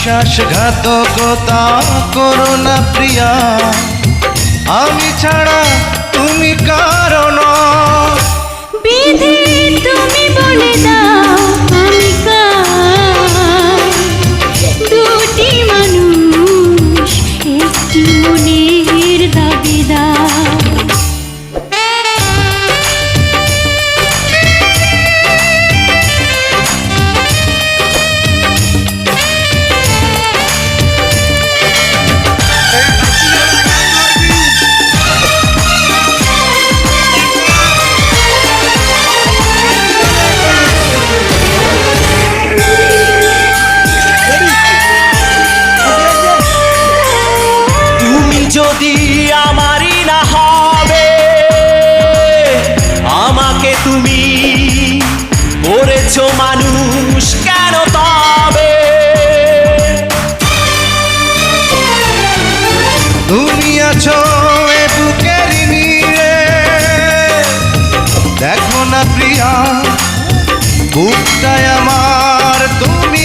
বিশ্বাসঘাতকতা করো না প্রিয়া, আমি ছাড়া তুমি কারণ। বিধি তুমি বলে দাও আমি কার, দুটি মানুষ একটি মনের দাবিদার। যদি আমারই না হবে, আমাকে তুমি করেছো মানুষ কেন তবে? তুমি আছো এ বুকের নীড়ে, দেখো না প্রিয়া বুকটায় আমার তুমি